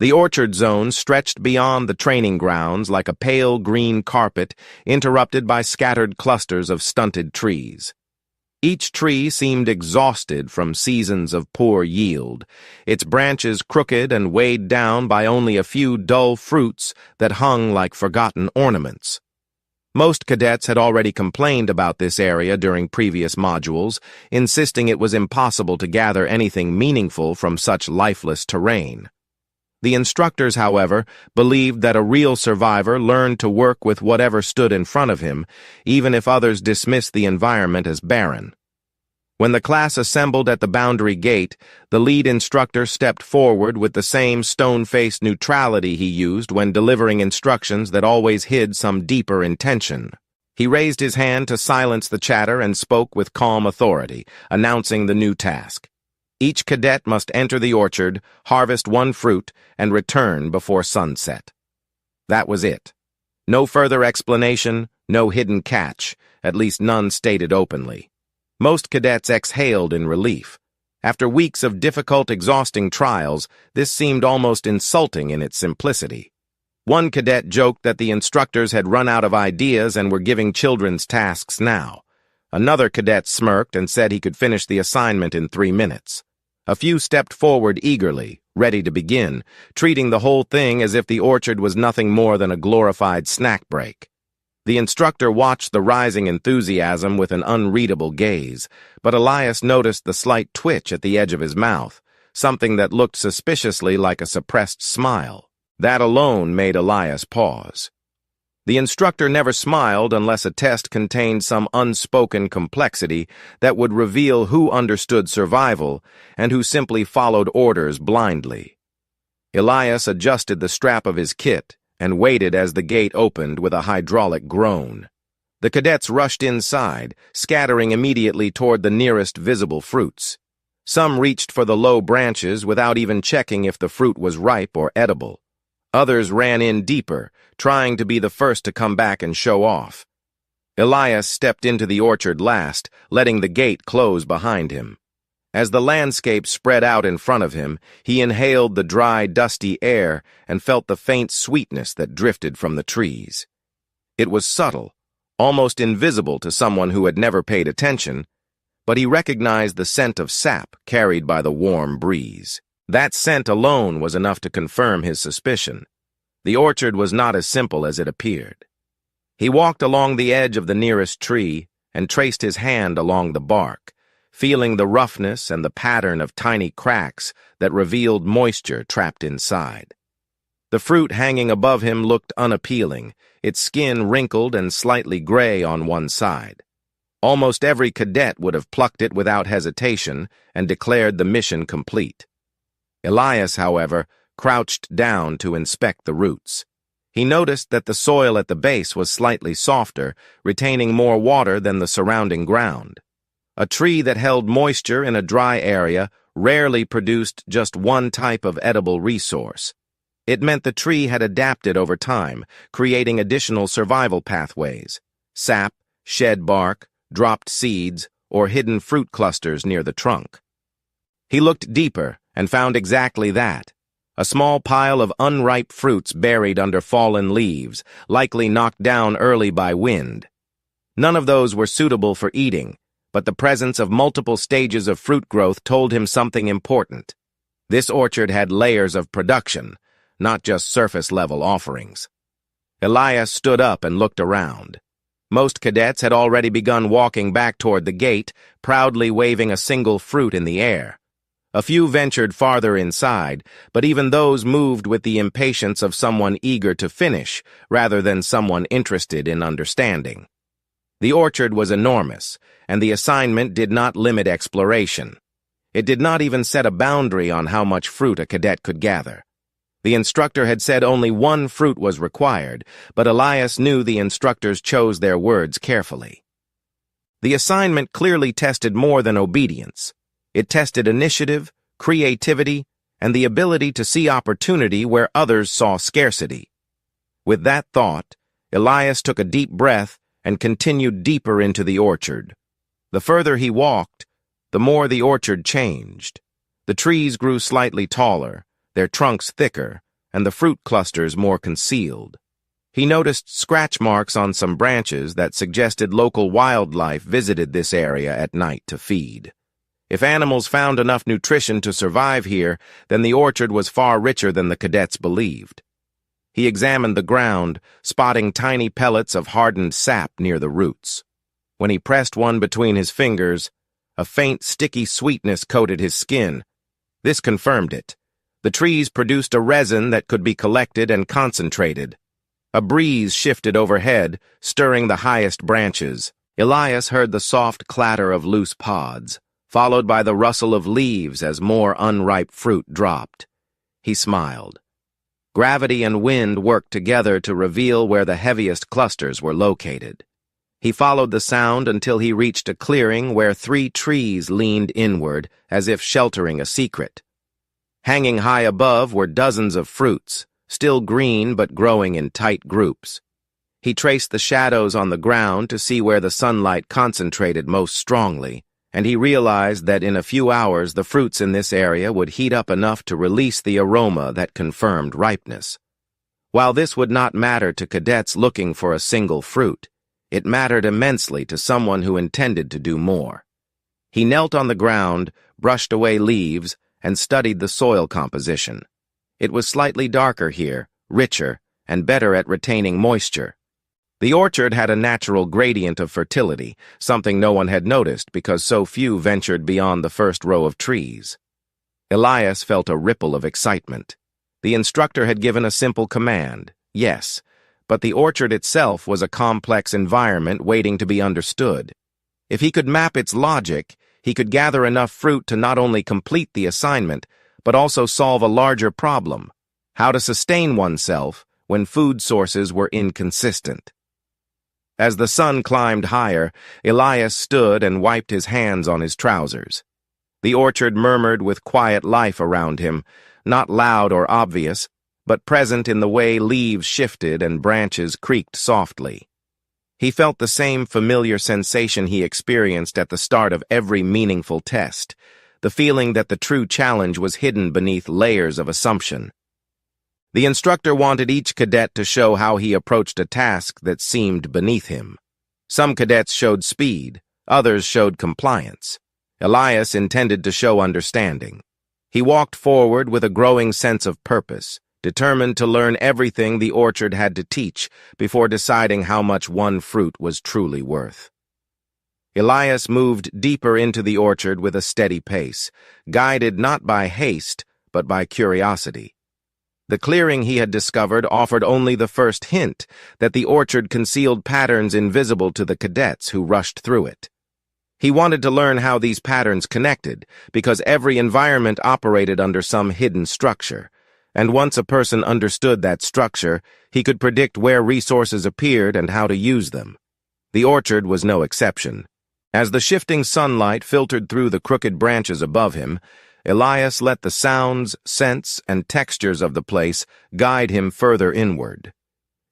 The orchard zone stretched beyond the training grounds like a pale green carpet interrupted by scattered clusters of stunted trees. Each tree seemed exhausted from seasons of poor yield, its branches crooked and weighed down by only a few dull fruits that hung like forgotten ornaments. Most cadets had already complained about this area during previous modules, insisting it was impossible to gather anything meaningful from such lifeless terrain. The instructors, however, believed that a real survivor learned to work with whatever stood in front of him, even if others dismissed the environment as barren. When the class assembled at the boundary gate, the lead instructor stepped forward with the same stone-faced neutrality he used when delivering instructions that always hid some deeper intention. He raised his hand to silence the chatter and spoke with calm authority, announcing the new task. Each cadet must enter the orchard, harvest one fruit, and return before sunset. That was it. No further explanation, no hidden catch, at least none stated openly. Most cadets exhaled in relief. After weeks of difficult, exhausting trials, this seemed almost insulting in its simplicity. One cadet joked that the instructors had run out of ideas and were giving children's tasks now. Another cadet smirked and said he could finish the assignment in 3 minutes. A few stepped forward eagerly, ready to begin, treating the whole thing as if the orchard was nothing more than a glorified snack break. The instructor watched the rising enthusiasm with an unreadable gaze, but Elias noticed the slight twitch at the edge of his mouth, something that looked suspiciously like a suppressed smile. That alone made Elias pause. The instructor never smiled unless a test contained some unspoken complexity that would reveal who understood survival and who simply followed orders blindly. Elias adjusted the strap of his kit and waited as the gate opened with a hydraulic groan. The cadets rushed inside, scattering immediately toward the nearest visible fruits. Some reached for the low branches without even checking if the fruit was ripe or edible. Others ran in deeper, trying to be the first to come back and show off. Elias stepped into the orchard last, letting the gate close behind him. As the landscape spread out in front of him, he inhaled the dry, dusty air and felt the faint sweetness that drifted from the trees. It was subtle, almost invisible to someone who had never paid attention, but he recognized the scent of sap carried by the warm breeze. That scent alone was enough to confirm his suspicion. The orchard was not as simple as it appeared. He walked along the edge of the nearest tree and traced his hand along the bark, feeling the roughness and the pattern of tiny cracks that revealed moisture trapped inside. The fruit hanging above him looked unappealing, its skin wrinkled and slightly gray on one side. Almost every cadet would have plucked it without hesitation and declared the mission complete. Elias, however, crouched down to inspect the roots. He noticed that the soil at the base was slightly softer, retaining more water than the surrounding ground. A tree that held moisture in a dry area rarely produced just one type of edible resource. It meant the tree had adapted over time, creating additional survival pathways: sap, shed bark, dropped seeds, or hidden fruit clusters near the trunk. He looked deeper and found exactly that: a small pile of unripe fruits buried under fallen leaves, likely knocked down early by wind. None of those were suitable for eating, but the presence of multiple stages of fruit growth told him something important. This orchard had layers of production, not just surface-level offerings. Elias stood up and looked around. Most cadets had already begun walking back toward the gate, proudly waving a single fruit in the air. A few ventured farther inside, but even those moved with the impatience of someone eager to finish, rather than someone interested in understanding. The orchard was enormous, and the assignment did not limit exploration. It did not even set a boundary on how much fruit a cadet could gather. The instructor had said only one fruit was required, but Elias knew the instructors chose their words carefully. The assignment clearly tested more than obedience. It tested initiative, creativity, and the ability to see opportunity where others saw scarcity. With that thought, Elias took a deep breath and continued deeper into the orchard. The further he walked, the more the orchard changed. The trees grew slightly taller, their trunks thicker, and the fruit clusters more concealed. He noticed scratch marks on some branches that suggested local wildlife visited this area at night to feed. If animals found enough nutrition to survive here, then the orchard was far richer than the cadets believed. He examined the ground, spotting tiny pellets of hardened sap near the roots. When he pressed one between his fingers, a faint, sticky sweetness coated his skin. This confirmed it. The trees produced a resin that could be collected and concentrated. A breeze shifted overhead, stirring the highest branches. Elias heard the soft clatter of loose pods, followed by the rustle of leaves as more unripe fruit dropped. He smiled. Gravity and wind worked together to reveal where the heaviest clusters were located. He followed the sound until he reached a clearing where 3 trees leaned inward, as if sheltering a secret. Hanging high above were dozens of fruits, still green but growing in tight groups. He traced the shadows on the ground to see where the sunlight concentrated most strongly, and he realized that in a few hours the fruits in this area would heat up enough to release the aroma that confirmed ripeness. While this would not matter to cadets looking for a single fruit, it mattered immensely to someone who intended to do more. He knelt on the ground, brushed away leaves, and studied the soil composition. It was slightly darker here, richer, and better at retaining moisture. The orchard had a natural gradient of fertility, something no one had noticed because so few ventured beyond the first row of trees. Elias felt a ripple of excitement. The instructor had given a simple command, yes, but the orchard itself was a complex environment waiting to be understood. If he could map its logic, he could gather enough fruit to not only complete the assignment, but also solve a larger problem: how to sustain oneself when food sources were inconsistent. As the sun climbed higher, Elias stood and wiped his hands on his trousers. The orchard murmured with quiet life around him, not loud or obvious, but present in the way leaves shifted and branches creaked softly. He felt the same familiar sensation he experienced at the start of every meaningful test, the feeling that the true challenge was hidden beneath layers of assumption. The instructor wanted each cadet to show how he approached a task that seemed beneath him. Some cadets showed speed, others showed compliance. Elias intended to show understanding. He walked forward with a growing sense of purpose, determined to learn everything the orchard had to teach before deciding how much one fruit was truly worth. Elias moved deeper into the orchard with a steady pace, guided not by haste, but by curiosity. The clearing he had discovered offered only the first hint that the orchard concealed patterns invisible to the cadets who rushed through it. He wanted to learn how these patterns connected, because every environment operated under some hidden structure, and once a person understood that structure, he could predict where resources appeared and how to use them. The orchard was no exception. As the shifting sunlight filtered through the crooked branches above him, Elias let the sounds, scents, and textures of the place guide him further inward.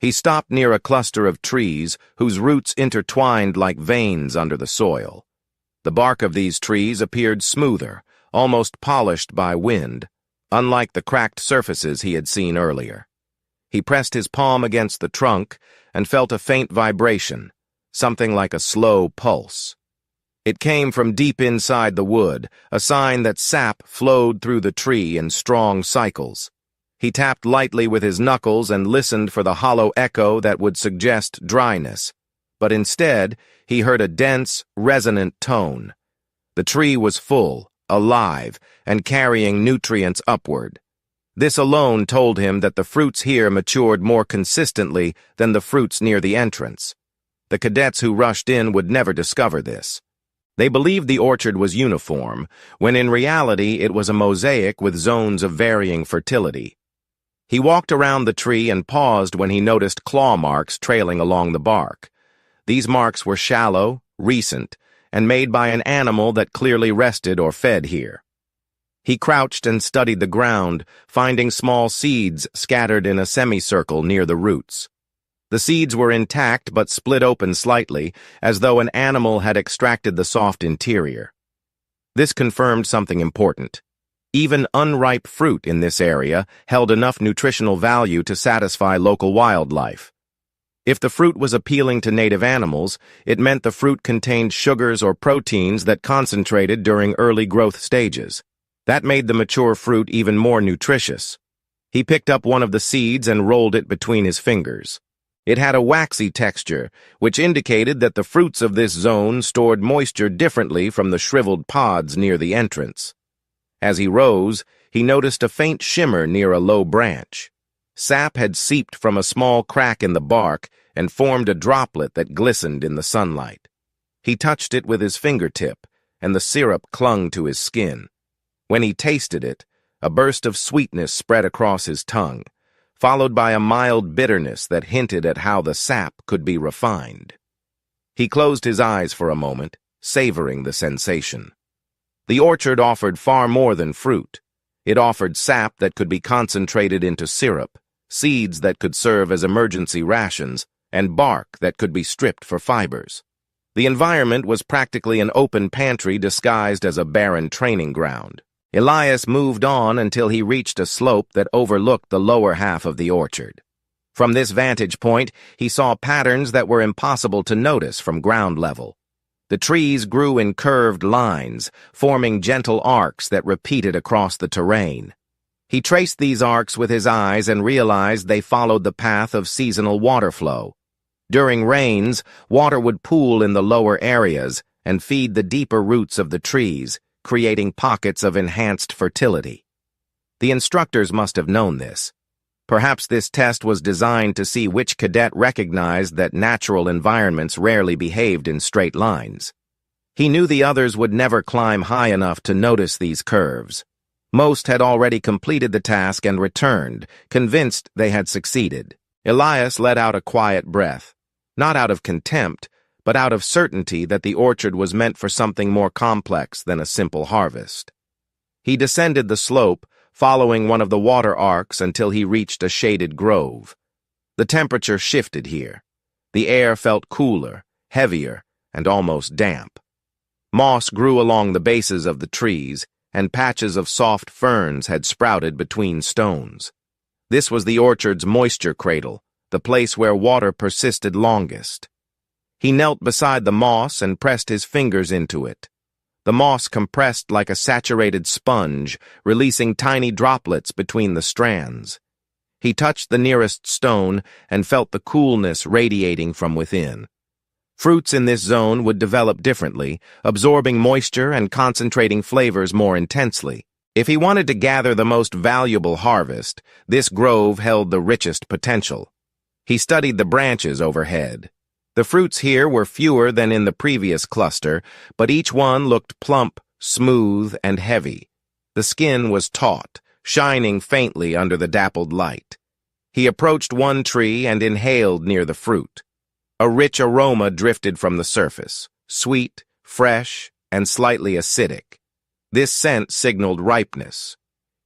He stopped near a cluster of trees whose roots intertwined like veins under the soil. The bark of these trees appeared smoother, almost polished by wind, unlike the cracked surfaces he had seen earlier. He pressed his palm against the trunk and felt a faint vibration, something like a slow pulse. It came from deep inside the wood, a sign that sap flowed through the tree in strong cycles. He tapped lightly with his knuckles and listened for the hollow echo that would suggest dryness. But instead, he heard a dense, resonant tone. The tree was full, alive, and carrying nutrients upward. This alone told him that the fruits here matured more consistently than the fruits near the entrance. The cadets who rushed in would never discover this. They believed the orchard was uniform, when in reality it was a mosaic with zones of varying fertility. He walked around the tree and paused when he noticed claw marks trailing along the bark. These marks were shallow, recent, and made by an animal that clearly rested or fed here. He crouched and studied the ground, finding small seeds scattered in a semicircle near the roots. The seeds were intact but split open slightly, as though an animal had extracted the soft interior. This confirmed something important. Even unripe fruit in this area held enough nutritional value to satisfy local wildlife. If the fruit was appealing to native animals, it meant the fruit contained sugars or proteins that concentrated during early growth stages. That made the mature fruit even more nutritious. He picked up one of the seeds and rolled it between his fingers. It had a waxy texture, which indicated that the fruits of this zone stored moisture differently from the shriveled pods near the entrance. As he rose, he noticed a faint shimmer near a low branch. Sap had seeped from a small crack in the bark and formed a droplet that glistened in the sunlight. He touched it with his fingertip, and the syrup clung to his skin. When he tasted it, a burst of sweetness spread across his tongue, followed by a mild bitterness that hinted at how the sap could be refined. He closed his eyes for a moment, savoring the sensation. The orchard offered far more than fruit. It offered sap that could be concentrated into syrup, seeds that could serve as emergency rations, and bark that could be stripped for fibers. The environment was practically an open pantry disguised as a barren training ground. Elias moved on until he reached a slope that overlooked the lower half of the orchard. From this vantage point, he saw patterns that were impossible to notice from ground level. The trees grew in curved lines, forming gentle arcs that repeated across the terrain. He traced these arcs with his eyes and realized they followed the path of seasonal water flow. During rains, water would pool in the lower areas and feed the deeper roots of the trees, creating pockets of enhanced fertility. The instructors must have known this. Perhaps this test was designed to see which cadet recognized that natural environments rarely behaved in straight lines. He knew the others would never climb high enough to notice these curves. Most had already completed the task and returned, convinced they had succeeded. Elias let out a quiet breath, not out of contempt, but out of certainty that the orchard was meant for something more complex than a simple harvest. He descended the slope, following one of the water arcs until he reached a shaded grove. The temperature shifted here. The air felt cooler, heavier, and almost damp. Moss grew along the bases of the trees, and patches of soft ferns had sprouted between stones. This was the orchard's moisture cradle, the place where water persisted longest. He knelt beside the moss and pressed his fingers into it. The moss compressed like a saturated sponge, releasing tiny droplets between the strands. He touched the nearest stone and felt the coolness radiating from within. Fruits in this zone would develop differently, absorbing moisture and concentrating flavors more intensely. If he wanted to gather the most valuable harvest, this grove held the richest potential. He studied the branches overhead. The fruits here were fewer than in the previous cluster, but each one looked plump, smooth, and heavy. The skin was taut, shining faintly under the dappled light. He approached one tree and inhaled near the fruit. A rich aroma drifted from the surface, sweet, fresh, and slightly acidic. This scent signaled ripeness.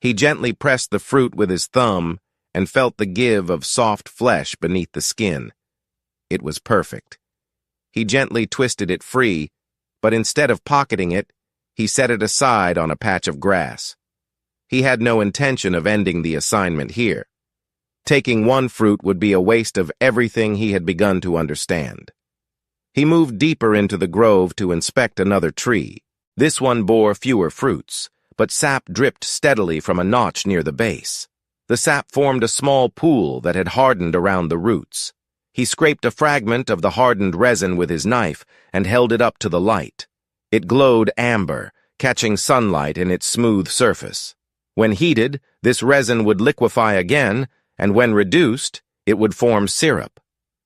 He gently pressed the fruit with his thumb and felt the give of soft flesh beneath the skin. It was perfect. He gently twisted it free, but instead of pocketing it, he set it aside on a patch of grass. He had no intention of ending the assignment here. Taking one fruit would be a waste of everything he had begun to understand. He moved deeper into the grove to inspect another tree. This one bore fewer fruits, but sap dripped steadily from a notch near the base. The sap formed a small pool that had hardened around the roots. He scraped a fragment of the hardened resin with his knife and held it up to the light. It glowed amber, catching sunlight in its smooth surface. When heated, this resin would liquefy again, and when reduced, it would form syrup.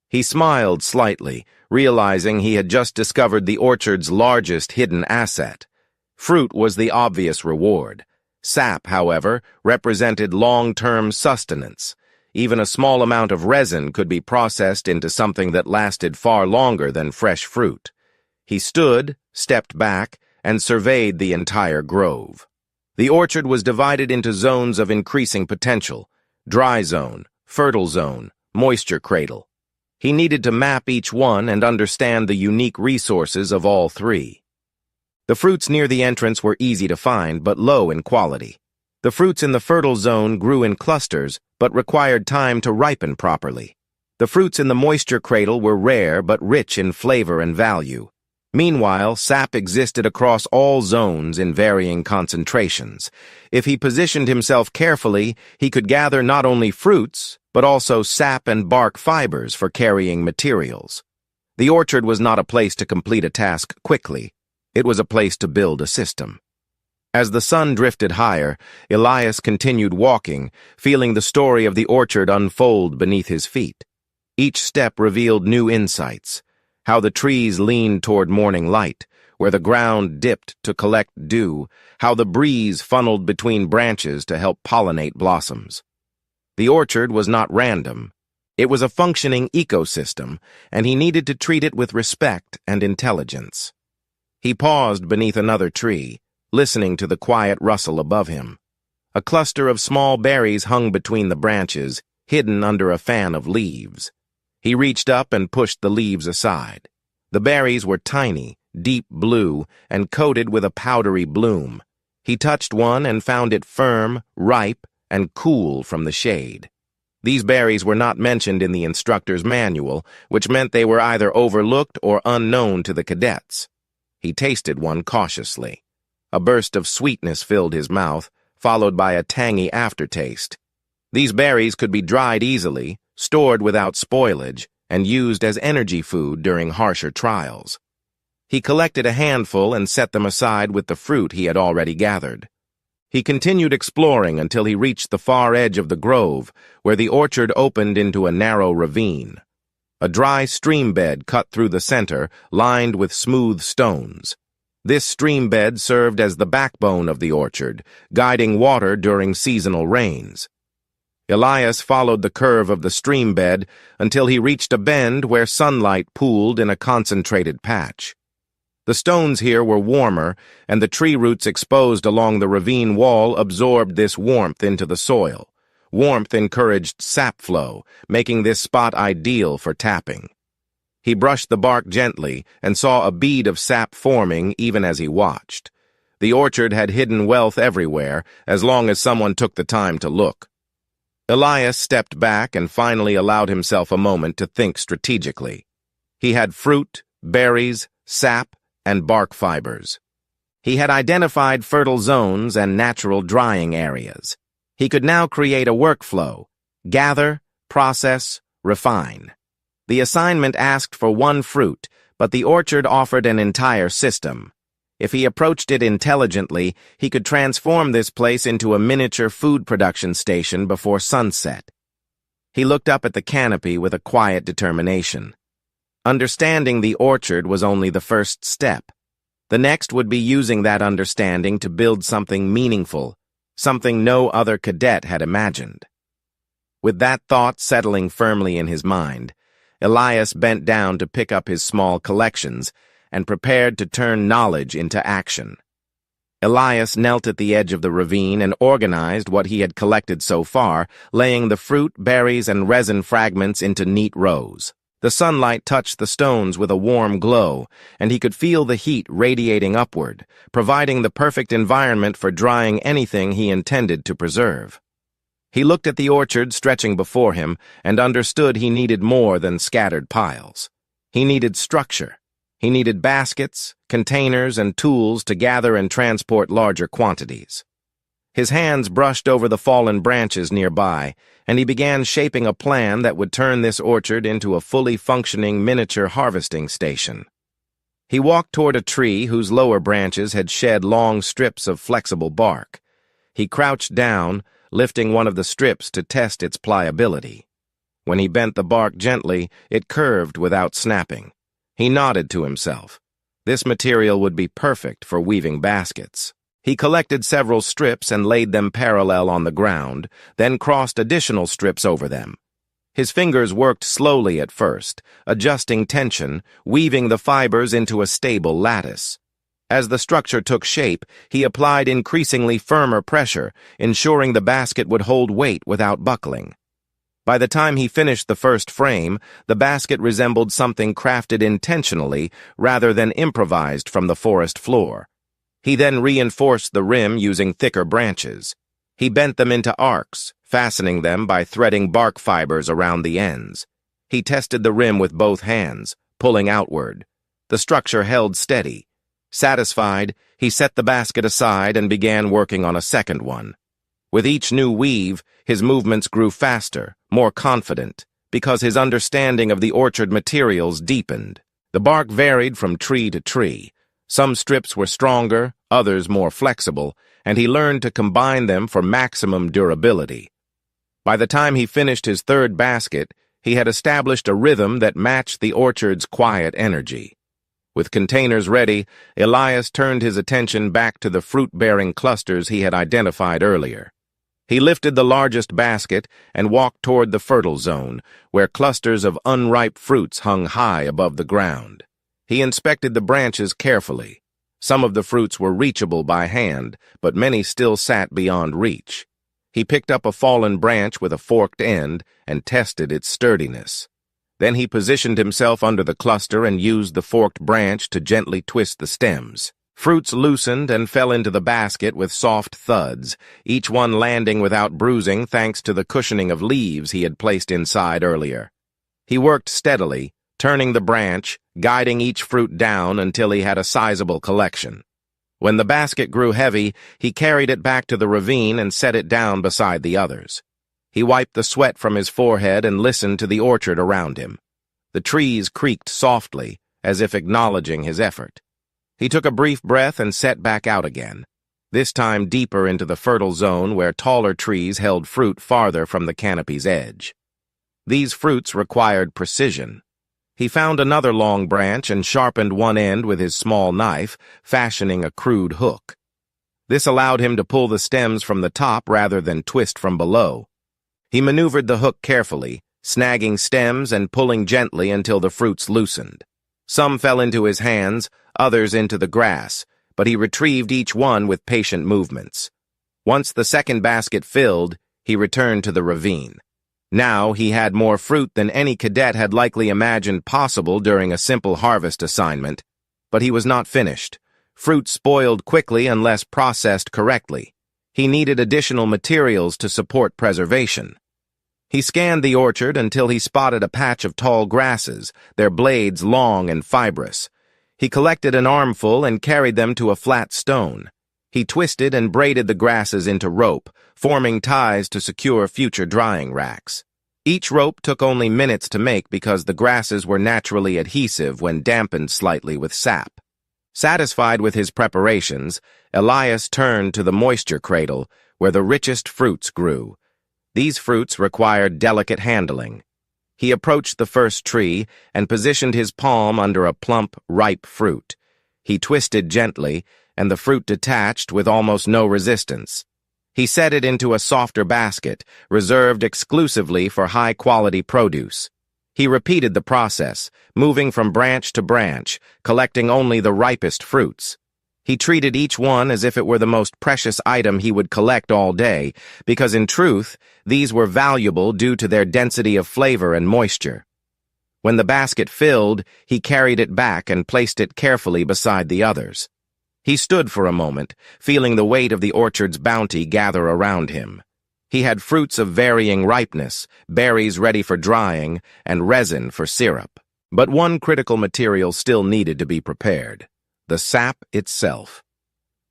He smiled slightly, realizing he had just discovered the orchard's largest hidden asset. Fruit was the obvious reward. Sap, however, represented long-term sustenance. Even a small amount of resin could be processed into something that lasted far longer than fresh fruit. He stood, stepped back, and surveyed the entire grove. The orchard was divided into zones of increasing potential: dry zone, fertile zone, moisture cradle. He needed to map each one and understand the unique resources of all three. The fruits near the entrance were easy to find, but low in quality. The fruits in the fertile zone grew in clusters, but required time to ripen properly. The fruits in the moisture cradle were rare but rich in flavor and value. Meanwhile, sap existed across all zones in varying concentrations. If he positioned himself carefully, he could gather not only fruits, but also sap and bark fibers for carrying materials. The orchard was not a place to complete a task quickly. It was a place to build a system. As the sun drifted higher, Elias continued walking, feeling the story of the orchard unfold beneath his feet. Each step revealed new insights. How the trees leaned toward morning light, where the ground dipped to collect dew, how the breeze funneled between branches to help pollinate blossoms. The orchard was not random. It was a functioning ecosystem, and he needed to treat it with respect and intelligence. He paused beneath another tree, listening to the quiet rustle above him. A cluster of small berries hung between the branches, hidden under a fan of leaves. He reached up and pushed the leaves aside. The berries were tiny, deep blue, and coated with a powdery bloom. He touched one and found it firm, ripe, and cool from the shade. These berries were not mentioned in the instructor's manual, which meant they were either overlooked or unknown to the cadets. He tasted one cautiously. A burst of sweetness filled his mouth, followed by a tangy aftertaste. These berries could be dried easily, stored without spoilage, and used as energy food during harsher trials. He collected a handful and set them aside with the fruit he had already gathered. He continued exploring until he reached the far edge of the grove, where the orchard opened into a narrow ravine. A dry stream bed cut through the center, lined with smooth stones. This stream bed served as the backbone of the orchard, guiding water during seasonal rains. Elias followed the curve of the stream bed until he reached a bend where sunlight pooled in a concentrated patch. The stones here were warmer, and the tree roots exposed along the ravine wall absorbed this warmth into the soil. Warmth encouraged sap flow, making this spot ideal for tapping. He brushed the bark gently and saw a bead of sap forming even as he watched. The orchard had hidden wealth everywhere, as long as someone took the time to look. Elias stepped back and finally allowed himself a moment to think strategically. He had fruit, berries, sap, and bark fibers. He had identified fertile zones and natural drying areas. He could now create a workflow: gather, process, refine. The assignment asked for one fruit, but the orchard offered an entire system. If he approached it intelligently, he could transform this place into a miniature food production station before sunset. He looked up at the canopy with a quiet determination. Understanding the orchard was only the first step. The next would be using that understanding to build something meaningful, something no other cadet had imagined. With that thought settling firmly in his mind, Elias bent down to pick up his small collections and prepared to turn knowledge into action. Elias knelt at the edge of the ravine and organized what he had collected so far, laying the fruit, berries, and resin fragments into neat rows. The sunlight touched the stones with a warm glow, and he could feel the heat radiating upward, providing the perfect environment for drying anything he intended to preserve. He looked at the orchard stretching before him and understood he needed more than scattered piles. He needed structure. He needed baskets, containers, and tools to gather and transport larger quantities. His hands brushed over the fallen branches nearby, and he began shaping a plan that would turn this orchard into a fully functioning miniature harvesting station. He walked toward a tree whose lower branches had shed long strips of flexible bark. He crouched down, lifting one of the strips to test its pliability. When he bent the bark gently, it curved without snapping. He nodded to himself. This material would be perfect for weaving baskets. He collected several strips and laid them parallel on the ground, then crossed additional strips over them. His fingers worked slowly at first, adjusting tension, weaving the fibers into a stable lattice. As the structure took shape, he applied increasingly firmer pressure, ensuring the basket would hold weight without buckling. By the time he finished the first frame, the basket resembled something crafted intentionally rather than improvised from the forest floor. He then reinforced the rim using thicker branches. He bent them into arcs, fastening them by threading bark fibers around the ends. He tested the rim with both hands, pulling outward. The structure held steady. Satisfied, he set the basket aside and began working on a second one. With each new weave, his movements grew faster, more confident, because his understanding of the orchard materials deepened. The bark varied from tree to tree. Some strips were stronger, others more flexible, and he learned to combine them for maximum durability. By the time he finished his third basket, he had established a rhythm that matched the orchard's quiet energy. With containers ready, Elias turned his attention back to the fruit-bearing clusters he had identified earlier. He lifted the largest basket and walked toward the fertile zone, where clusters of unripe fruits hung high above the ground. He inspected the branches carefully. Some of the fruits were reachable by hand, but many still sat beyond reach. He picked up a fallen branch with a forked end and tested its sturdiness. Then he positioned himself under the cluster and used the forked branch to gently twist the stems. Fruits loosened and fell into the basket with soft thuds, each one landing without bruising thanks to the cushioning of leaves he had placed inside earlier. He worked steadily, turning the branch, guiding each fruit down until he had a sizable collection. When the basket grew heavy, he carried it back to the ravine and set it down beside the others. He wiped the sweat from his forehead and listened to the orchard around him. The trees creaked softly, as if acknowledging his effort. He took a brief breath and set back out again, this time deeper into the fertile zone where taller trees held fruit farther from the canopy's edge. These fruits required precision. He found another long branch and sharpened one end with his small knife, fashioning a crude hook. This allowed him to pull the stems from the top rather than twist from below. He maneuvered the hook carefully, snagging stems and pulling gently until the fruits loosened. Some fell into his hands, others into the grass, but he retrieved each one with patient movements. Once the second basket filled, he returned to the ravine. Now he had more fruit than any cadet had likely imagined possible during a simple harvest assignment, but he was not finished. Fruit spoiled quickly unless processed correctly. He needed additional materials to support preservation. He scanned the orchard until he spotted a patch of tall grasses, their blades long and fibrous. He collected an armful and carried them to a flat stone. He twisted and braided the grasses into rope, forming ties to secure future drying racks. Each rope took only minutes to make because the grasses were naturally adhesive when dampened slightly with sap. Satisfied with his preparations, Elias turned to the moisture cradle, where the richest fruits grew. These fruits required delicate handling. He approached the first tree and positioned his palm under a plump, ripe fruit. He twisted gently, and the fruit detached with almost no resistance. He set it into a softer basket, reserved exclusively for high-quality produce. He repeated the process, moving from branch to branch, collecting only the ripest fruits. He treated each one as if it were the most precious item he would collect all day, because in truth, these were valuable due to their density of flavor and moisture. When the basket filled, he carried it back and placed it carefully beside the others. He stood for a moment, feeling the weight of the orchard's bounty gather around him. He had fruits of varying ripeness, berries ready for drying, and resin for syrup. But one critical material still needed to be prepared: the sap itself.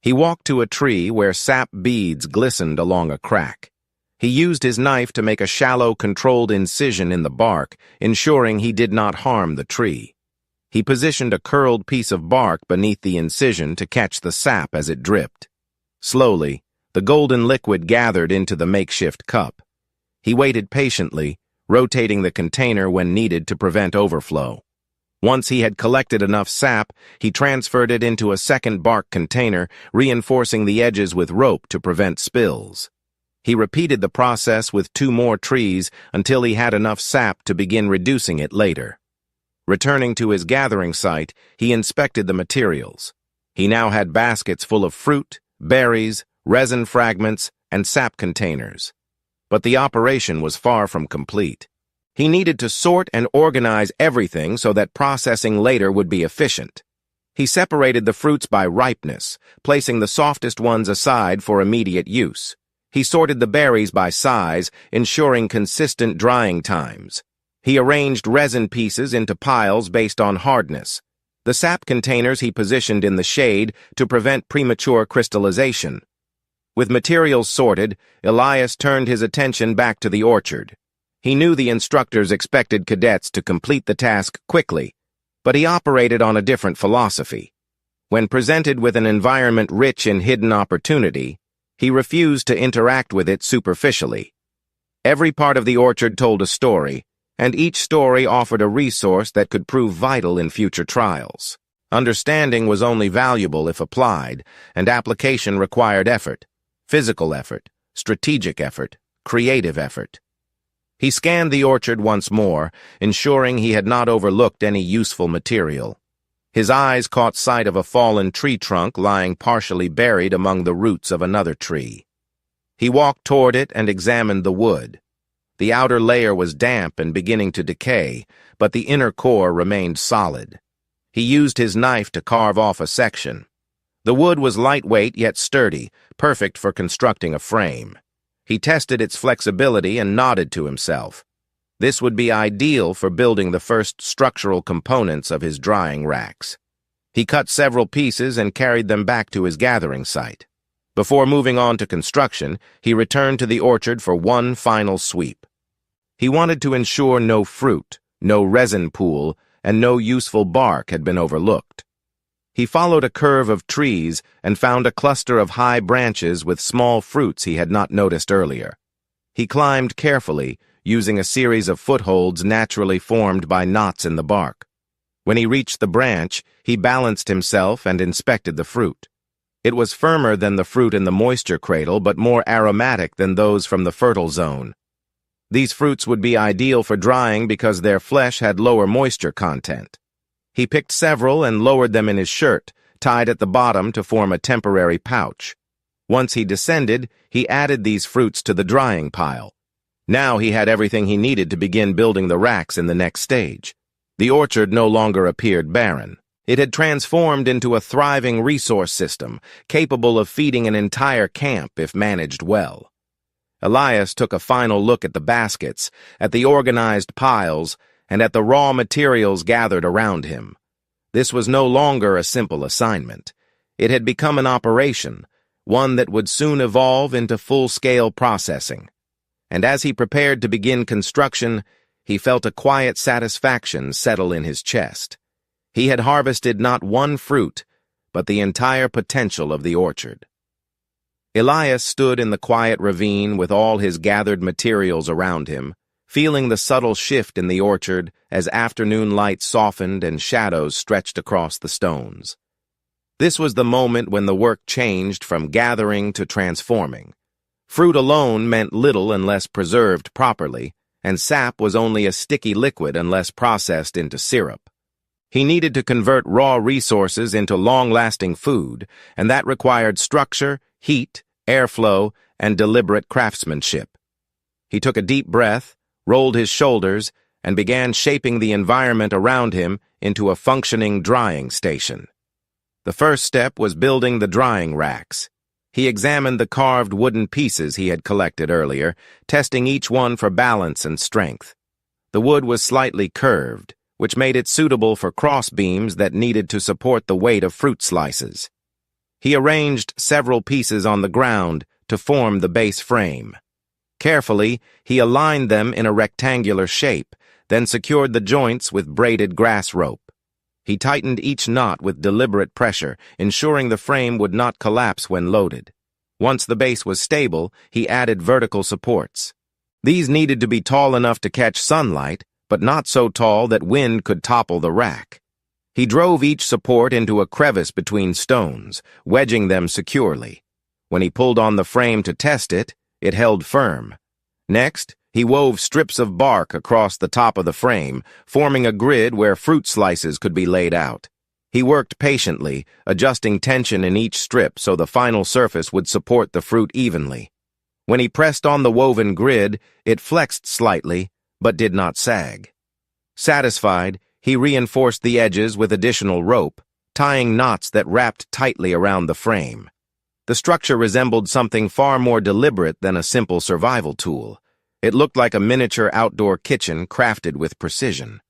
He walked to a tree where sap beads glistened along a crack. He used his knife to make a shallow, controlled incision in the bark, ensuring he did not harm the tree. He positioned a curled piece of bark beneath the incision to catch the sap as it dripped. Slowly, the golden liquid gathered into the makeshift cup. He waited patiently, rotating the container when needed to prevent overflow. Once he had collected enough sap, he transferred it into a second bark container, reinforcing the edges with rope to prevent spills. He repeated the process with 2 more trees until he had enough sap to begin reducing it later. Returning to his gathering site, he inspected the materials. He now had baskets full of fruit, berries, resin fragments, and sap containers. But the operation was far from complete. He needed to sort and organize everything so that processing later would be efficient. He separated the fruits by ripeness, placing the softest ones aside for immediate use. He sorted the berries by size, ensuring consistent drying times. He arranged resin pieces into piles based on hardness. The sap containers he positioned in the shade to prevent premature crystallization. With materials sorted, Elias turned his attention back to the orchard. He knew the instructors expected cadets to complete the task quickly, but he operated on a different philosophy. When presented with an environment rich in hidden opportunity, he refused to interact with it superficially. Every part of the orchard told a story, and each story offered a resource that could prove vital in future trials. Understanding was only valuable if applied, and application required effort, physical effort, strategic effort, creative effort. He scanned the orchard once more, ensuring he had not overlooked any useful material. His eyes caught sight of a fallen tree trunk lying partially buried among the roots of another tree. He walked toward it and examined the wood. The outer layer was damp and beginning to decay, but the inner core remained solid. He used his knife to carve off a section. The wood was lightweight yet sturdy, perfect for constructing a frame. He tested its flexibility and nodded to himself. This would be ideal for building the first structural components of his drying racks. He cut several pieces and carried them back to his gathering site. Before moving on to construction, he returned to the orchard for one final sweep. He wanted to ensure no fruit, no resin pool, and no useful bark had been overlooked. He followed a curve of trees and found a cluster of high branches with small fruits he had not noticed earlier. He climbed carefully, using a series of footholds naturally formed by knots in the bark. When he reached the branch, he balanced himself and inspected the fruit. It was firmer than the fruit in the moisture cradle, but more aromatic than those from the fertile zone. These fruits would be ideal for drying because their flesh had lower moisture content. He picked several and lowered them in his shirt, tied at the bottom to form a temporary pouch. Once he descended, he added these fruits to the drying pile. Now he had everything he needed to begin building the racks in the next stage. The orchard no longer appeared barren. It had transformed into a thriving resource system, capable of feeding an entire camp if managed well. Elias took a final look at the baskets, at the organized piles, and at the raw materials gathered around him. This was no longer a simple assignment. It had become an operation, one that would soon evolve into full-scale processing. And as he prepared to begin construction, he felt a quiet satisfaction settle in his chest. He had harvested not one fruit, but the entire potential of the orchard. Elias stood in the quiet ravine with all his gathered materials around him, feeling the subtle shift in the orchard as afternoon light softened and shadows stretched across the stones. This was the moment when the work changed from gathering to transforming. Fruit alone meant little unless preserved properly, and sap was only a sticky liquid unless processed into syrup. He needed to convert raw resources into long-lasting food, and that required structure, heat, airflow, and deliberate craftsmanship. He took a deep breath, rolled his shoulders, and began shaping the environment around him into a functioning drying station. The first step was building the drying racks. He examined the carved wooden pieces he had collected earlier, testing each one for balance and strength. The wood was slightly curved, which made it suitable for cross-beams that needed to support the weight of fruit slices. He arranged several pieces on the ground to form the base frame. Carefully, he aligned them in a rectangular shape, then secured the joints with braided grass rope. He tightened each knot with deliberate pressure, ensuring the frame would not collapse when loaded. Once the base was stable, he added vertical supports. These needed to be tall enough to catch sunlight, but not so tall that wind could topple the rack. He drove each support into a crevice between stones, wedging them securely. When he pulled on the frame to test it, it held firm. Next, he wove strips of bark across the top of the frame, forming a grid where fruit slices could be laid out. He worked patiently, adjusting tension in each strip so the final surface would support the fruit evenly. When he pressed on the woven grid, it flexed slightly, but did not sag. Satisfied, he reinforced the edges with additional rope, tying knots that wrapped tightly around the frame. The structure resembled something far more deliberate than a simple survival tool. It looked like a miniature outdoor kitchen crafted with precision.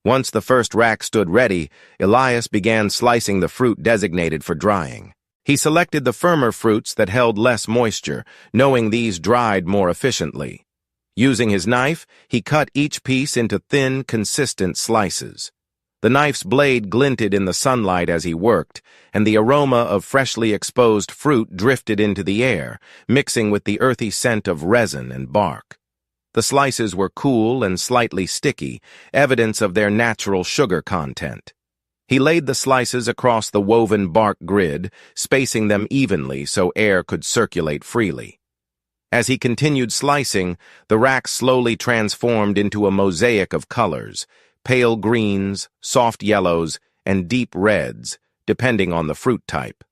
Once the first rack stood ready, Elias began slicing the fruit designated for drying. He selected the firmer fruits that held less moisture, knowing these dried more efficiently. Using his knife, he cut each piece into thin, consistent slices. The knife's blade glinted in the sunlight as he worked, and the aroma of freshly exposed fruit drifted into the air, mixing with the earthy scent of resin and bark. The slices were cool and slightly sticky, evidence of their natural sugar content. He laid the slices across the woven bark grid, spacing them evenly so air could circulate freely. As he continued slicing, the rack slowly transformed into a mosaic of colors, pale greens, soft yellows, and deep reds, depending on the fruit type.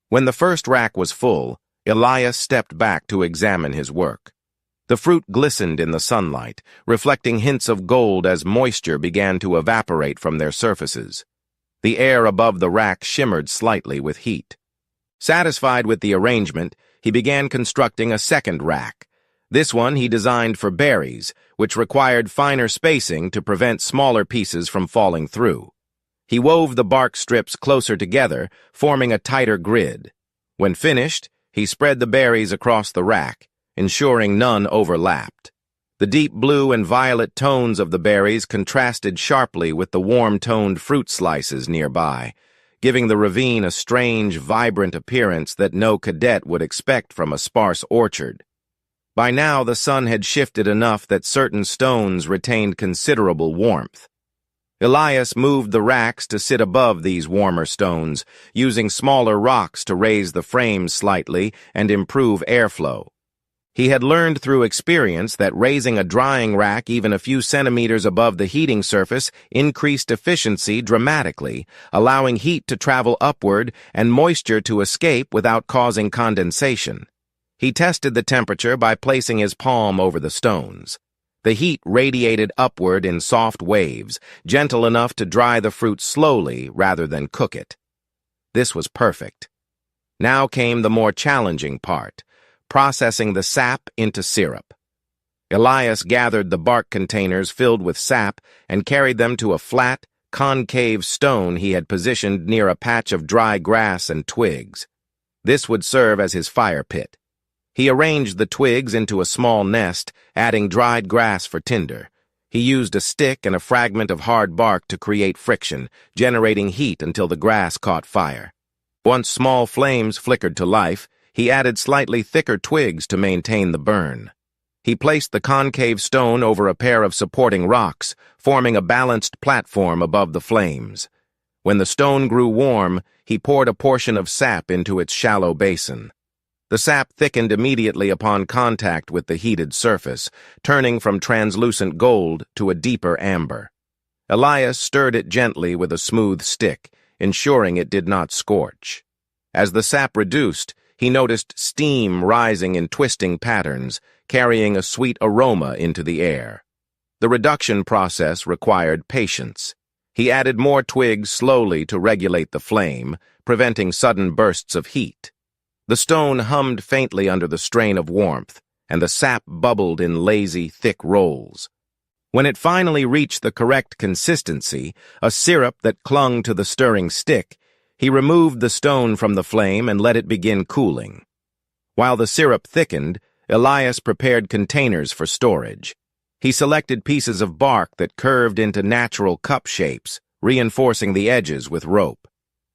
When the first rack was full, Elias stepped back to examine his work. The fruit glistened in the sunlight, reflecting hints of gold as moisture began to evaporate from their surfaces. The air above the rack shimmered slightly with heat. Satisfied with the arrangement, he began constructing a second rack. This one he designed for berries, which required finer spacing to prevent smaller pieces from falling through. He wove the bark strips closer together, forming a tighter grid. When finished, he spread the berries across the rack, ensuring none overlapped. The deep blue and violet tones of the berries contrasted sharply with the warm-toned fruit slices nearby, giving the ravine a strange, vibrant appearance that no cadet would expect from a sparse orchard. By now, the sun had shifted enough that certain stones retained considerable warmth. Elias moved the racks to sit above these warmer stones, using smaller rocks to raise the frames slightly and improve airflow. He had learned through experience that raising a drying rack even a few centimeters above the heating surface increased efficiency dramatically, allowing heat to travel upward and moisture to escape without causing condensation. He tested the temperature by placing his palm over the stones. The heat radiated upward in soft waves, gentle enough to dry the fruit slowly rather than cook it. This was perfect. Now came the more challenging part: processing the sap into syrup. Elias gathered the bark containers filled with sap and carried them to a flat, concave stone he had positioned near a patch of dry grass and twigs. This would serve as his fire pit. He arranged the twigs into a small nest, adding dried grass for tinder. He used a stick and a fragment of hard bark to create friction, generating heat until the grass caught fire. Once small flames flickered to life, he added slightly thicker twigs to maintain the burn. He placed the concave stone over a pair of supporting rocks, forming a balanced platform above the flames. When the stone grew warm, he poured a portion of sap into its shallow basin. The sap thickened immediately upon contact with the heated surface, turning from translucent gold to a deeper amber. Elias stirred it gently with a smooth stick, ensuring it did not scorch. As the sap reduced, he noticed steam rising in twisting patterns, carrying a sweet aroma into the air. The reduction process required patience. He added more twigs slowly to regulate the flame, preventing sudden bursts of heat. The stone hummed faintly under the strain of warmth, and the sap bubbled in lazy, thick rolls. When it finally reached the correct consistency, a syrup that clung to the stirring stick, he removed the stone from the flame and let it begin cooling. While the syrup thickened, Elias prepared containers for storage. He selected pieces of bark that curved into natural cup shapes, reinforcing the edges with rope.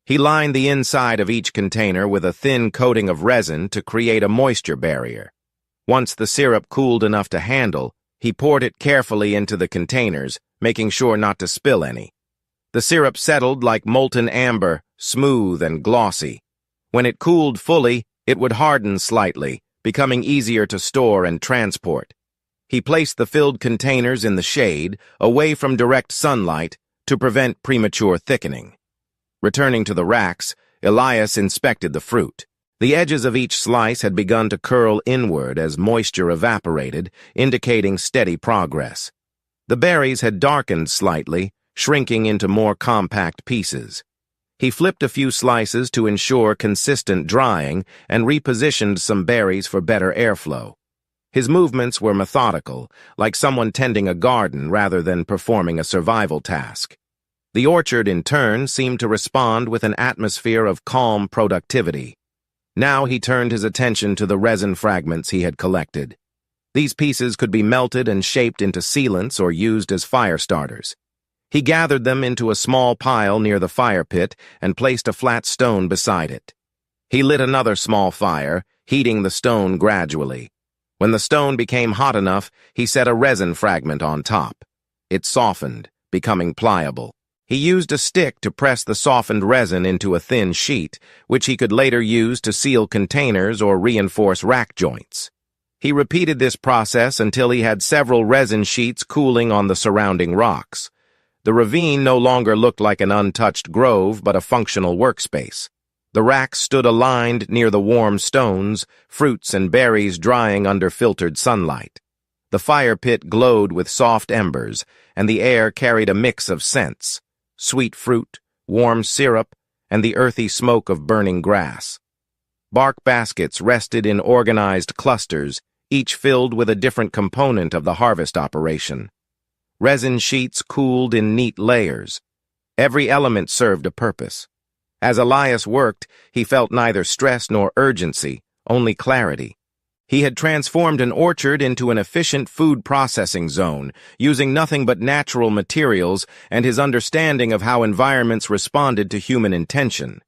He lined the inside of each container with a thin coating of resin to create a moisture barrier. Once the syrup cooled enough to handle, he poured it carefully into the containers, making sure not to spill any. The syrup settled like molten amber, smooth and glossy. When it cooled fully, it would harden slightly, becoming easier to store and transport. He placed the filled containers in the shade, away from direct sunlight, to prevent premature thickening. Returning to the racks, Elias inspected the fruit. The edges of each slice had begun to curl inward as moisture evaporated, indicating steady progress. The berries had darkened slightly, shrinking into more compact pieces. He flipped a few slices to ensure consistent drying and repositioned some berries for better airflow. His movements were methodical, like someone tending a garden rather than performing a survival task. The orchard, in turn, seemed to respond with an atmosphere of calm productivity. Now he turned his attention to the resin fragments he had collected. These pieces could be melted and shaped into sealants or used as fire starters. He gathered them into a small pile near the fire pit and placed a flat stone beside it. He lit another small fire, heating the stone gradually. When the stone became hot enough, he set a resin fragment on top. It softened, becoming pliable. He used a stick to press the softened resin into a thin sheet, which he could later use to seal containers or reinforce rack joints. He repeated this process until he had several resin sheets cooling on the surrounding rocks. The ravine no longer looked like an untouched grove, but a functional workspace. The racks stood aligned near the warm stones, fruits and berries drying under filtered sunlight. The fire pit glowed with soft embers, and the air carried a mix of scents: sweet fruit, warm syrup, and the earthy smoke of burning grass. Bark baskets rested in organized clusters, each filled with a different component of the harvest operation. Resin sheets cooled in neat layers. Every element served a purpose. As Elias worked, he felt neither stress nor urgency, only clarity. He had transformed an orchard into an efficient food processing zone, using nothing but natural materials and his understanding of how environments responded to human intention.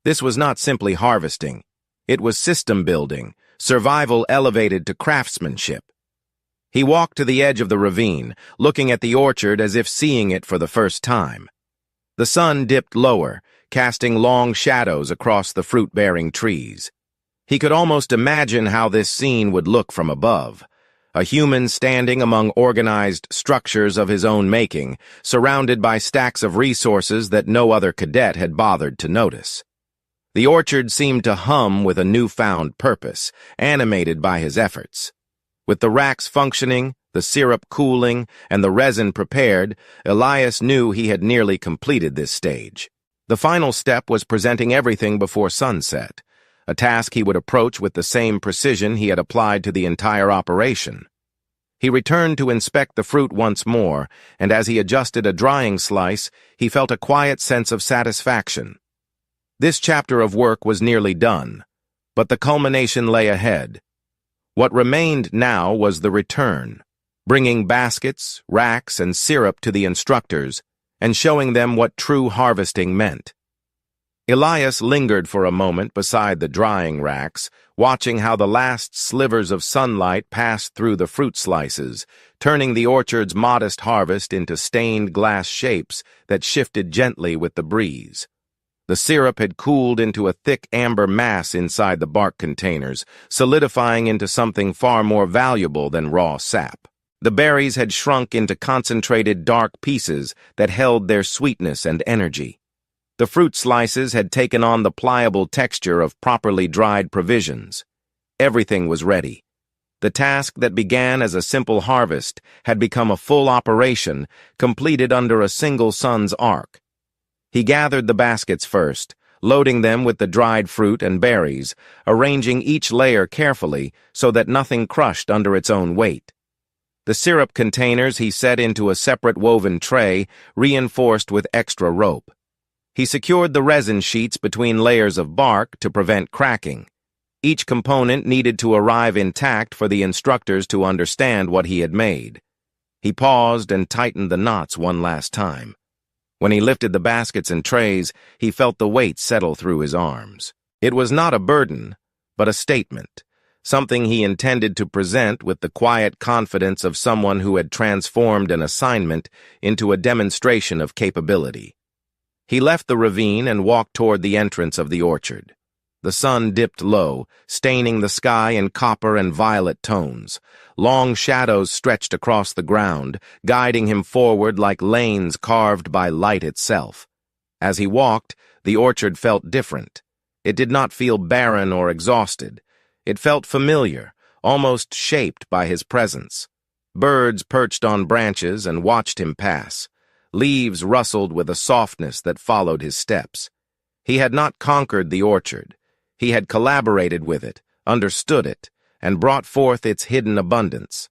This was not simply harvesting. It was system building, survival elevated to craftsmanship. He walked to the edge of the ravine, looking at the orchard as if seeing it for the first time. The sun dipped lower, casting long shadows across the fruit-bearing trees. He could almost imagine how this scene would look from above. A human standing among organized structures of his own making, surrounded by stacks of resources that no other cadet had bothered to notice. The orchard seemed to hum with a newfound purpose, animated by his efforts. With the racks functioning, the syrup cooling, and the resin prepared, Elias knew he had nearly completed this stage. The final step was presenting everything before sunset, a task he would approach with the same precision he had applied to the entire operation. He returned to inspect the fruit once more, and as he adjusted a drying slice, he felt a quiet sense of satisfaction. This chapter of work was nearly done, but the culmination lay ahead. What remained now was the return, bringing baskets, racks, and syrup to the instructors, and showing them what true harvesting meant. Elias lingered for a moment beside the drying racks, watching how the last slivers of sunlight passed through the fruit slices, turning the orchard's modest harvest into stained glass shapes that shifted gently with the breeze. The syrup had cooled into a thick amber mass inside the bark containers, solidifying into something far more valuable than raw sap. The berries had shrunk into concentrated dark pieces that held their sweetness and energy. The fruit slices had taken on the pliable texture of properly dried provisions. Everything was ready. The task that began as a simple harvest had become a full operation, completed under a single sun's arc. He gathered the baskets first, loading them with the dried fruit and berries, arranging each layer carefully so that nothing crushed under its own weight. The syrup containers he set into a separate woven tray, reinforced with extra rope. He secured the resin sheets between layers of bark to prevent cracking. Each component needed to arrive intact for the instructors to understand what he had made. He paused and tightened the knots one last time. When he lifted the baskets and trays, he felt the weight settle through his arms. It was not a burden, but a statement, something he intended to present with the quiet confidence of someone who had transformed an assignment into a demonstration of capability. He left the ravine and walked toward the entrance of the orchard. The sun dipped low, staining the sky in copper and violet tones. Long shadows stretched across the ground, guiding him forward like lanes carved by light itself. As he walked, the orchard felt different. It did not feel barren or exhausted. It felt familiar, almost shaped by his presence. Birds perched on branches and watched him pass. Leaves rustled with a softness that followed his steps. He had not conquered the orchard. He had collaborated with it, understood it, and brought forth its hidden abundance.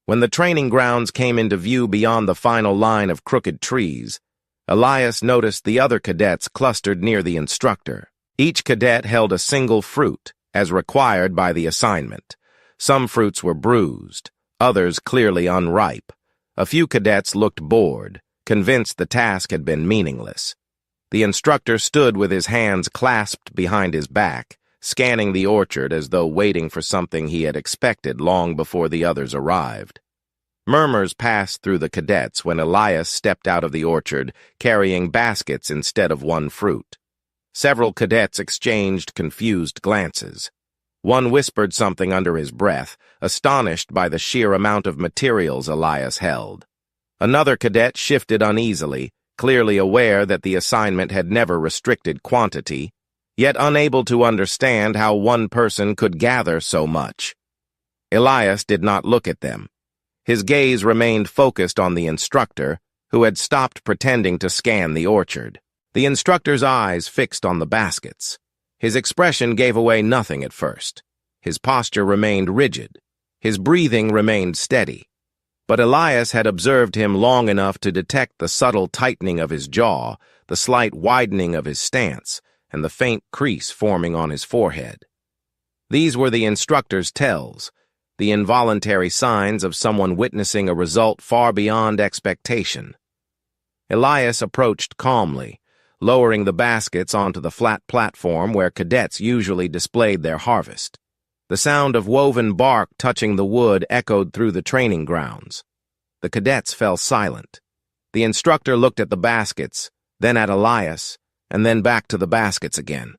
When the training grounds came into view beyond the final line of crooked trees, Elias noticed the other cadets clustered near the instructor. Each cadet held a single fruit, as required by the assignment. Some fruits were bruised, others clearly unripe. A few cadets looked bored, convinced the task had been meaningless. The instructor stood with his hands clasped behind his back, scanning the orchard as though waiting for something he had expected long before the others arrived. Murmurs passed through the cadets when Elias stepped out of the orchard, carrying baskets instead of one fruit. Several cadets exchanged confused glances. One whispered something under his breath, astonished by the sheer amount of materials Elias held. Another cadet shifted uneasily, clearly aware that the assignment had never restricted quantity, yet unable to understand how one person could gather so much. Elias did not look at them. His gaze remained focused on the instructor, who had stopped pretending to scan the orchard. The instructor's eyes fixed on the baskets. His expression gave away nothing at first. His posture remained rigid. His breathing remained steady. But Elias had observed him long enough to detect the subtle tightening of his jaw, the slight widening of his stance, and the faint crease forming on his forehead. These were the instructor's tells, the involuntary signs of someone witnessing a result far beyond expectation. Elias approached calmly, lowering the baskets onto the flat platform where cadets usually displayed their harvest. The sound of woven bark touching the wood echoed through the training grounds. The cadets fell silent. The instructor looked at the baskets, then at Elias, and then back to the baskets again.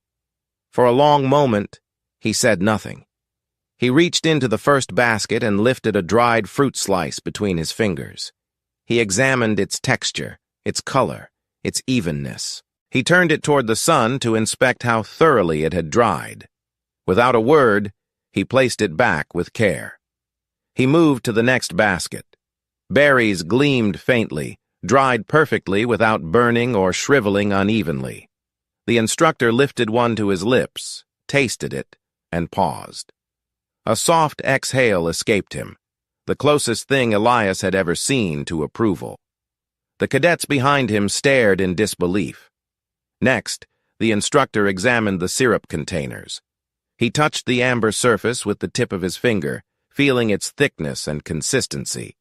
For a long moment, he said nothing. He reached into the first basket and lifted a dried fruit slice between his fingers. He examined its texture, its color, its evenness. He turned it toward the sun to inspect how thoroughly it had dried. Without a word, he placed it back with care. He moved to the next basket. Berries gleamed faintly, dried perfectly without burning or shriveling unevenly. The instructor lifted one to his lips, tasted it, and paused. A soft exhale escaped him, the closest thing Elias had ever seen to approval. The cadets behind him stared in disbelief. Next, the instructor examined the syrup containers. He touched the amber surface with the tip of his finger, feeling its thickness and consistency.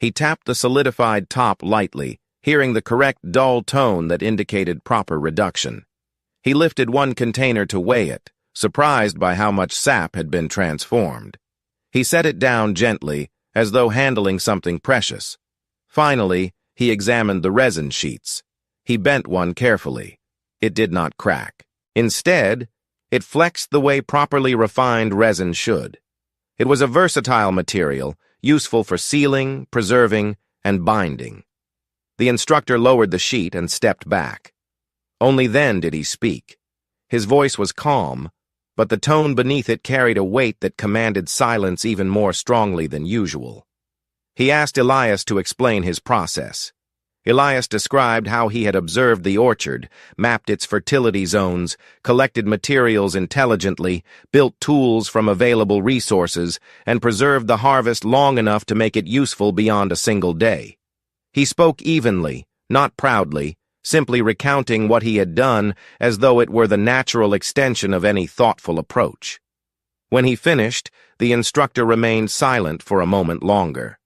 He tapped the solidified top lightly, hearing the correct dull tone that indicated proper reduction. He lifted one container to weigh it, surprised by how much sap had been transformed. He set it down gently, as though handling something precious. Finally, he examined the resin sheets. He bent one carefully. It did not crack. Instead, it flexed the way properly refined resin should. It was a versatile material, useful for sealing, preserving, and binding. The instructor lowered the sheet and stepped back. Only then did he speak. His voice was calm, but the tone beneath it carried a weight that commanded silence even more strongly than usual. He asked Elias to explain his process. Elias described how he had observed the orchard, mapped its fertility zones, collected materials intelligently, built tools from available resources, and preserved the harvest long enough to make it useful beyond a single day. He spoke evenly, not proudly, simply recounting what he had done as though it were the natural extension of any thoughtful approach. When he finished, the instructor remained silent for a moment longer.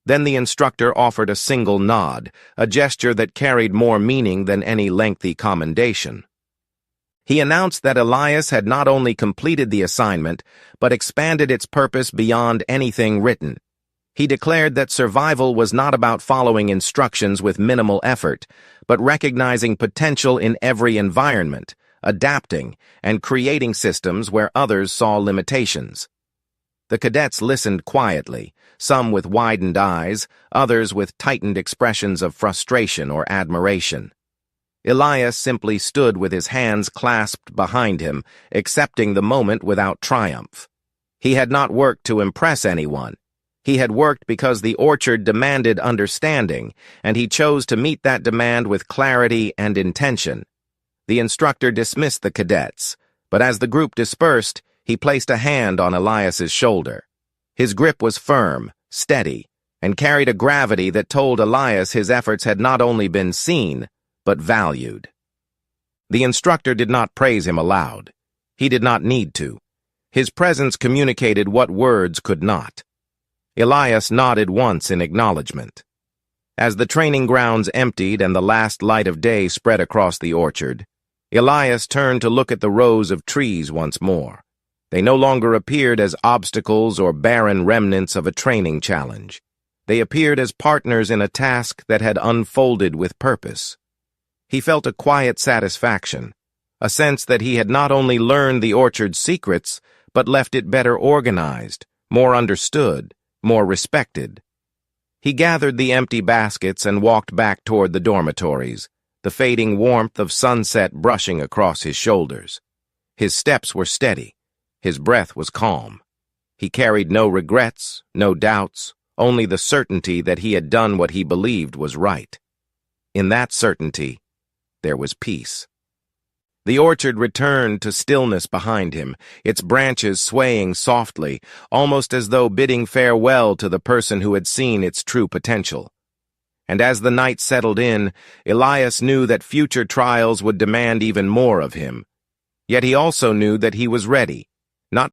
Then the instructor offered a single nod, a gesture that carried more meaning than any lengthy commendation. He announced that Elias had not only completed the assignment, but expanded its purpose beyond anything written. He declared that survival was not about following instructions with minimal effort, but recognizing potential in every environment, adapting, and creating systems where others saw limitations. The cadets listened quietly, some with widened eyes, others with tightened expressions of frustration or admiration. Elias simply stood with his hands clasped behind him, accepting the moment without triumph. He had not worked to impress anyone. He had worked because the orchard demanded understanding, and he chose to meet that demand with clarity and intention. The instructor dismissed the cadets, but as the group dispersed, he placed a hand on Elias's shoulder. His grip was firm, steady, and carried a gravity that told Elias his efforts had not only been seen, but valued. The instructor did not praise him aloud. He did not need to. His presence communicated what words could not. Elias nodded once in acknowledgement. As the training grounds emptied and the last light of day spread across the orchard, Elias turned to look at the rows of trees once more. They no longer appeared as obstacles or barren remnants of a training challenge. They appeared as partners in a task that had unfolded with purpose. He felt a quiet satisfaction, a sense that he had not only learned the orchard's secrets, but left it better organized, more understood, more respected. He gathered the empty baskets and walked back toward the dormitories, the fading warmth of sunset brushing across his shoulders. His steps were steady. His breath was calm. He carried no regrets, no doubts, only the certainty that he had done what he believed was right. In that certainty, there was peace. The orchard returned to stillness behind him, its branches swaying softly, almost as though bidding farewell to the person who had seen its true potential. And as the night settled in, Elias knew that future trials would demand even more of him. Yet he also knew that he was ready.